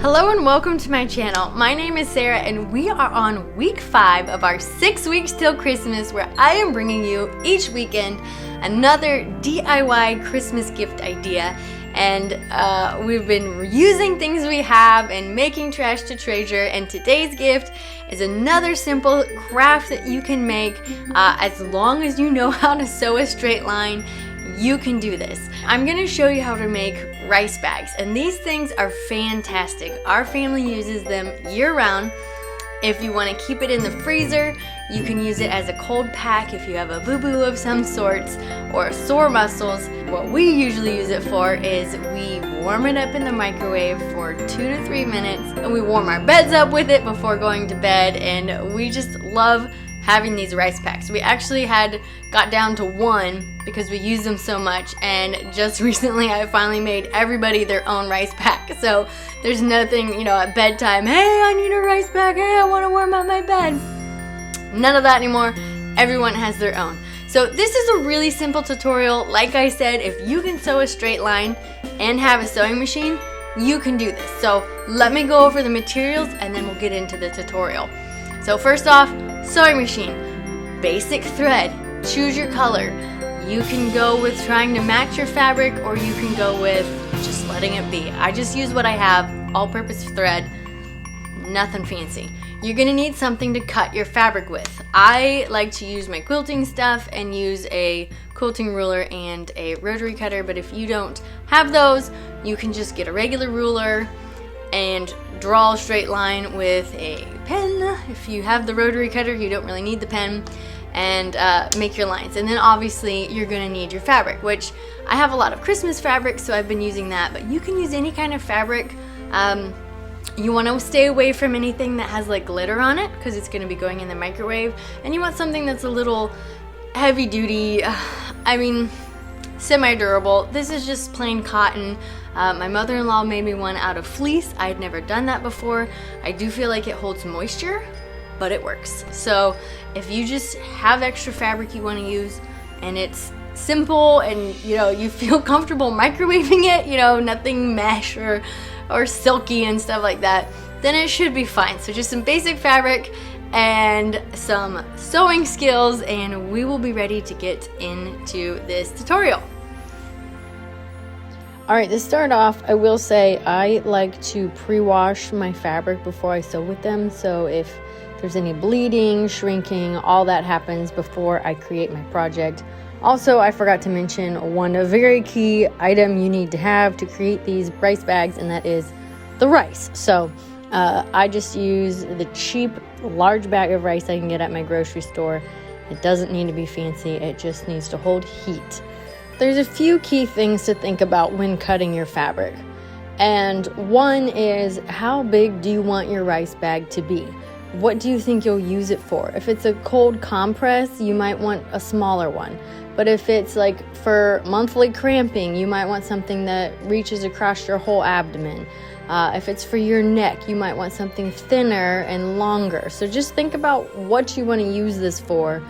Hello and welcome to my channel. My name is Sarah and we are on week 5 of our 6 weeks till Christmas, where I am bringing you each weekend another DIY Christmas gift idea. And we've been reusing things we have and making trash to treasure, and today's gift is another simple craft that you can make as long as you know how to sew a straight line. You can do this. I'm going to show you how to make rice bags, and these things are fantastic. Our family uses them year-round. If you want to keep it in the freezer, you can use it as a cold pack if you have a boo-boo of some sorts or sore muscles. What we usually use it for is we warm it up in the microwave for 2 to 3 minutes, and we warm our beds up with it before going to bed, and we just love having these rice packs. We actually got down to 1 because we use them so much, and just recently I finally made everybody their own rice pack. So there's nothing, at bedtime, hey, I need a rice pack, hey, I want to warm up my bed. None of that anymore. Everyone has their own. So this is a really simple tutorial. Like I said, if you can sew a straight line and have a sewing machine, you can do this. So let me go over the materials and then we'll get into the tutorial. So first off, sewing machine, basic thread, choose your color. You can go with trying to match your fabric, or you can go with just letting it be. I just use what I have, all-purpose thread, nothing fancy. You're gonna need something to cut your fabric with. I like to use my quilting stuff and use a quilting ruler and a rotary cutter, but if you don't have those, you can just get a regular ruler and draw a straight line with a pen. If you have the rotary cutter, you don't really need the pen, and make your lines. And then obviously you're gonna need your fabric, which I have a lot of Christmas fabric, so I've been using that, but you can use any kind of fabric. You want to stay away from anything that has like glitter on it, because it's going to be going in the microwave, and you want something that's a little heavy duty, semi-durable. This is just plain cotton. My mother-in-law made me one out of fleece. I had never done that before. I do feel like it holds moisture, but it works. So if you just have extra fabric you want to use and it's simple and you feel comfortable microwaving it, nothing mesh or silky and stuff like that, then it should be fine. So just some basic fabric and some sewing skills, and we will be ready to get into this tutorial. Alright, to start off, I will say I like to pre-wash my fabric before I sew with them, so if there's any bleeding, shrinking, all that happens before I create my project. Also, I forgot to mention a very key item you need to have to create these rice bags, and that is the rice. So I just use the cheap large bag of rice I can get at my grocery store. It doesn't need to be fancy, it just needs to hold heat. There's a few key things to think about when cutting your fabric. And one is, how big do you want your rice bag to be? What do you think you'll use it for? If it's a cold compress, you might want a smaller one. But if it's like for monthly cramping, you might want something that reaches across your whole abdomen. If it's for your neck, you might want something thinner and longer. So just think about what you want to use this for,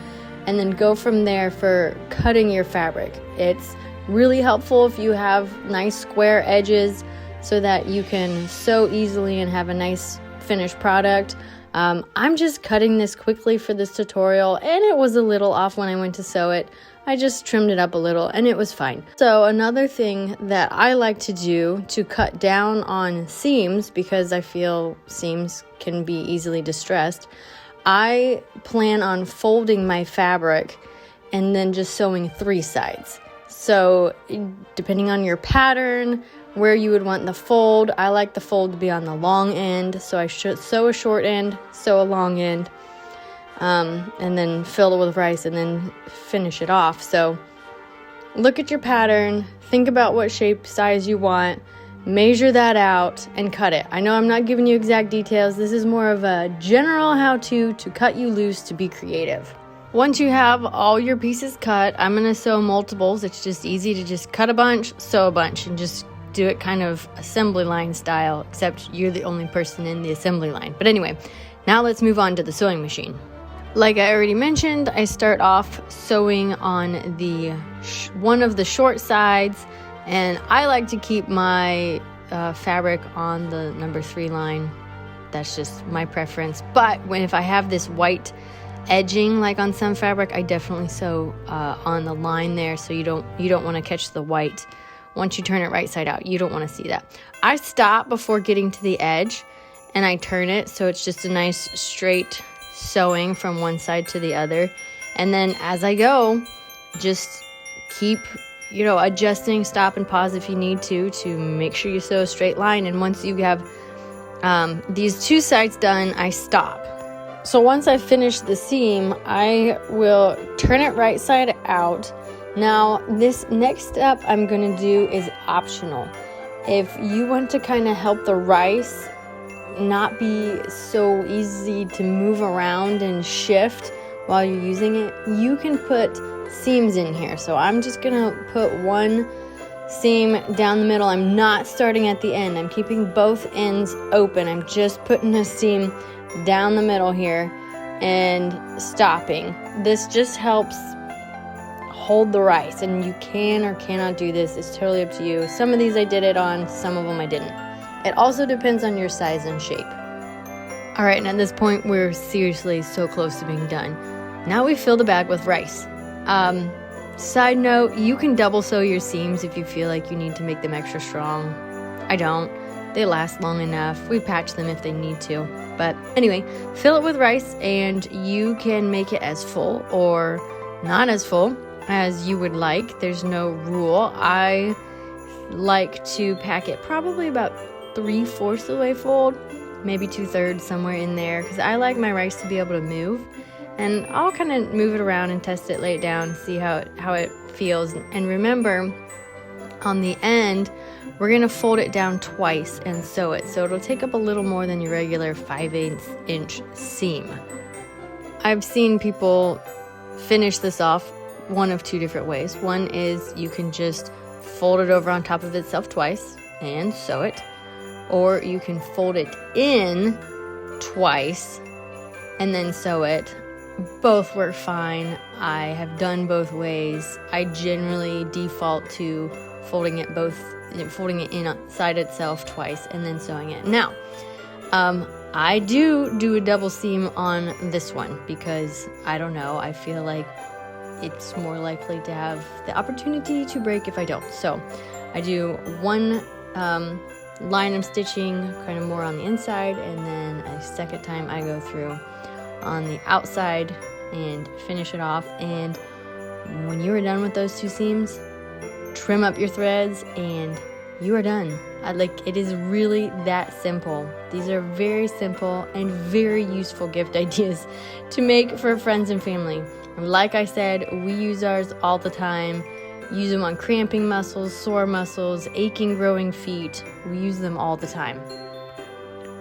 and then go from there for cutting your fabric. It's really helpful if you have nice square edges so that you can sew easily and have a nice finished product. I'm just cutting this quickly for this tutorial, and it was a little off when I went to sew it. I just trimmed it up a little and it was fine. So another thing that I like to do to cut down on seams, because I feel seams can be easily distressed, I plan on folding my fabric and then just sewing 3 sides. So depending on your pattern, where you would want the fold, I like the fold to be on the long end, so I should sew a short end, sew a long end, and then fill it with rice and then finish it off. So look at your pattern, think about what shape, size you want, measure that out and cut it. I know I'm not giving you exact details. This is more of a general how-to cut you loose, to be creative. Once you have all your pieces cut, I'm going to sew multiples. It's just easy to just cut a bunch, sew a bunch, and just do it kind of assembly line style, except you're the only person in the assembly line. But anyway, now let's move on to the sewing machine. Like I already mentioned, I start off sewing on the one of the short sides, and I like to keep my fabric on the number 3 line. That's just my preference. But if I have this white edging like on some fabric, I definitely sew on the line there, so you don't want to catch the white. Once you turn it right side out, you don't want to see that. I stop before getting to the edge and I turn it so it's just a nice straight sewing from one side to the other. And then as I go, just keep, adjusting, stop and pause if you need to make sure you sew a straight line. And once you have these 2 sides done, I stop. So once I finish the seam, I will turn it right side out. Now, this next step I'm going to do is optional. If you want to kind of help the rice not be so easy to move around and shift while you're using it, you can put seams in here. So I'm just going to put 1 seam down the middle. I'm not starting at the end. I'm keeping both ends open. I'm just putting a seam down the middle here and stopping. This just helps hold the rice, and you can or cannot do this. It's totally up to you. Some of these I did it on, some of them I didn't. It also depends on your size and shape. All right, and at this point, we're seriously so close to being done. Now we fill the bag with rice. Side note, you can double sew your seams if you feel like you need to make them extra strong. I don't. They last long enough. We patch them if they need to. But anyway, fill it with rice, and you can make it as full or not as full as you would like. There's no rule. I like to pack it probably about 3/4 of the way full, maybe 2/3, somewhere in there, because I like my rice to be able to move. And I'll kind of move it around and test it, lay it down, see how it feels. And remember, on the end, we're going to fold it down twice and sew it. So it'll take up a little more than your regular 5/8 inch seam. I've seen people finish this off one of 2 different ways. One is you can just fold it over on top of itself twice and sew it. Or you can fold it in twice and then sew it. Both work fine. I have done both ways. I generally default to folding it inside itself twice and then sewing it. Now, I do a double seam on this one because, I don't know, I feel like it's more likely to have the opportunity to break if I don't. So I do 1 line of stitching kind of more on the inside, and then a second time I go through on the outside and finish it off. And when you are done with those 2 seams, trim up your threads and you are done. It is really that simple. These are very simple and very useful gift ideas to make for friends and family. And like I said, we use ours all the time. Use them on cramping muscles, sore muscles, aching, growing feet. We use them all the time.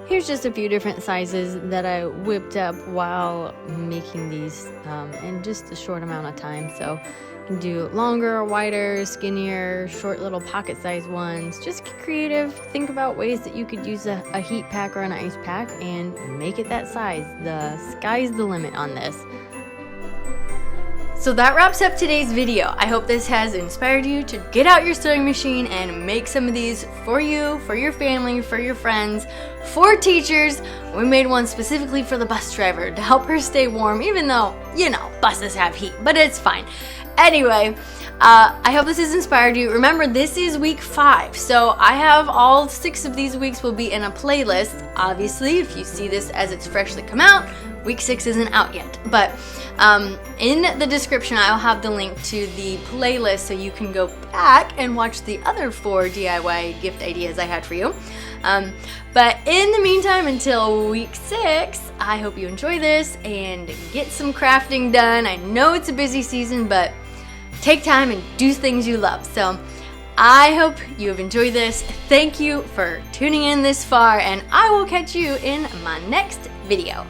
Here's just a few different sizes that I whipped up while making these in just a short amount of time. So you can do longer, wider, skinnier, short little pocket-sized ones. Just get creative. Think about ways that you could use a heat pack or an ice pack and make it that size. The sky's the limit on this. So that wraps up today's video. I hope this has inspired you to get out your sewing machine and make some of these for you, for your family, for your friends, for teachers. We made one specifically for the bus driver to help her stay warm, even though, buses have heat, but it's fine. Anyway, I hope this has inspired you. Remember, this is week 5, so I have all 6 of these weeks will be in a playlist. Obviously, if you see this as it's freshly come out, week 6 isn't out yet, but in the description I'll have the link to the playlist so you can go back and watch the other 4 DIY gift ideas I had for you. But in the meantime, until week 6, I hope you enjoy this and get some crafting done. I know it's a busy season, but take time and do things you love. So I hope you have enjoyed this. Thank you for tuning in this far, and I will catch you in my next video.